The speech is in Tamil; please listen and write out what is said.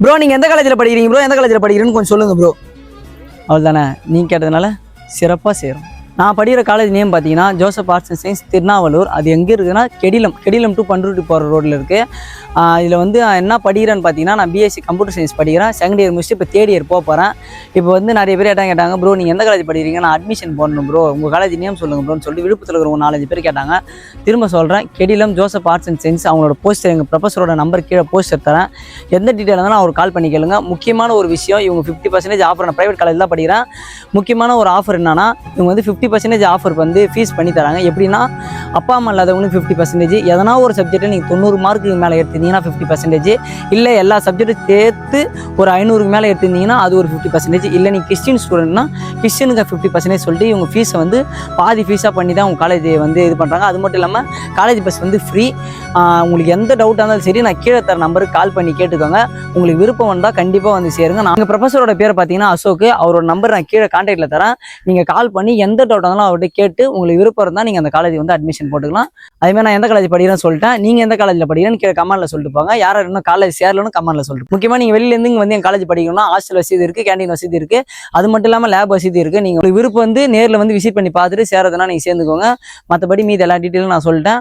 ப்ரோ நீங்கள் எந்த காலேஜில் படிக்கிறீங்க ப்ரோ? எந்த காலேஜில் படிக்கிறீங்கன்னு கொஞ்சம் சொல்லுங்கள் ப்ரோ. அவ்வளோதானே, நீங்கள் கேட்டதுனால சிறப்பாக சேரும். நான் படிக்கிற காலேஜ் நேம் பார்த்தீங்கன்னா Joseph arts and science Tirunavalur. அது எங்கே இருக்குதுன்னா கெடிலம் டு பண்ருட்டி போகிற ரோட்டில் இருக்குது. இதில் வந்து நான் என்ன படிக்கிறேன்னு பார்த்தீங்கன்னா, நான் பிஎஸ்சி கம்ப்யூட்டர் சயின்ஸ் படிக்கிறேன். செகண்ட் இயர் முடிச்சுட்டு இப்போ தேர்ட் இயர் போகிறேன். இப்போ வந்து நிறைய பேர் கேட்டாங்க, ப்ரோ நீங்கள் எந்த காலேஜ் படிக்கிறீங்க, நான் அட்மிஷன் போடணும் ப்ரோ, உங்கள் காலேஜ் நேம் சொல்லுங்கள் ப்ரோன்னு சொல்லிட்டு விழுப்புரத்தில் இருக்கிற ஒரு 4-5 பேர் கேட்டாங்க. திரும்ப சொல்கிறேன், Kedilam Joseph arts and science. அவங்களோட போஸ்டர் எங்கள் ப்ரொஃபஸரோட நம்பர் கீழே போஸ்டர் தரேன். எந்த டீட்டெயில் இருந்தாலும் அவர் கால் பண்ணி கேளுங்க. முக்கியமான ஒரு விஷயம், இவங்க 50% ஆஃபர். நான் ப்ரைவேட் காலேஜ் தான் படிக்கிறேன். முக்கியமான ஒரு ஆஃபர் என்னன்னா, இவங்க வந்து 50% ஆஃபர் வந்து ஃபீஸ் பண்ணி தராங்க. எப்படின்னா, அப்பா அம்மா இல்லாதவங்களுக்கு 50%, எதனா ஒரு சப்ஜெக்ட்டை நீங்கள் 90 மார்க்குக்கு மேலே எடுத்திருந்தீங்கன்னா 50%, இல்லை எல்லா சப்ஜெக்ட்டும் சேர்த்து ஒரு 500க்கு மேலே எடுத்திருந்தீங்கன்னா அது ஒரு 50%, இல்லை நீங்கள் கிறிஸ்டின் ஸ்டூடெண்ட்னா கிறிஸ்டினுக்கு 50% சொல்லிட்டு இவங்க ஃபீஸை வந்து பாதி ஃபீஸாக பண்ணி தான் உங்கள் காலேஜ் வந்து இது பண்ணுறாங்க. அது மட்டும் இல்லாமல் காலேஜ் பஸ் வந்து ஃப்ரீ. உங்களுக்கு எந்த டவுட்டாக இருந்தாலும் சரி, நான் கீழே தர நம்பருக்கு கால் பண்ணி கேட்டுக்கோங்க. உங்களுக்கு விருப்பம் வந்தால் கண்டிப்பாக வந்து சேருங்க. நாங்கள் ப்ரொஃபஸரோட பேரை பார்த்தீங்கன்னா அசோக். அவரோட நம்பர் நான் கீழே கான்டாக்டில் தரேன். நீங்கள் கால் பண்ணி எந்த டவுட்டாக இருந்தாலும் அவர்கிட்ட கேட்டு உங்களுக்கு விருப்பம் இருந்தால் நீங்கள் அந்த காலேஜ் வந்து அட்மிஷன் போட்டுக்கலாம். அதேமாதிரி நான் எந்த காலேஜ் படிக்கிறேன்னு சொல்லிட்டேன். நீங்கள் எந்த காலேஜில் படிக்கிறேன்னு கீழே கமெண்ட்டில் சொல்லிட்டு போங்க. யாரும் இன்னும் காலேஜ் சேரலன்னு கமெண்ட்டில் சொல்லிட்டு. முக்கியமாக நீங்கள் வெளியிலேருந்து இங்கே வந்து என் காலேஜ் படிக்கணும்னா ஹாஸ்டல் வசதி இருக்குது, கேண்டீன் வசதி இருக்குது. அது மட்டும் இல்லாமல் லேப் வசதி இருக்குது. நீங்கள் விருப்பம் வந்து நேரில் வந்து விசிட் பண்ணி பார்த்துட்டு சேரதுனா நீங்கள் சேர்ந்துக்கோங்க. மற்றபடி மீது எல்லா டீட்டெயிலும் நான் சொல்லிட்டேன்.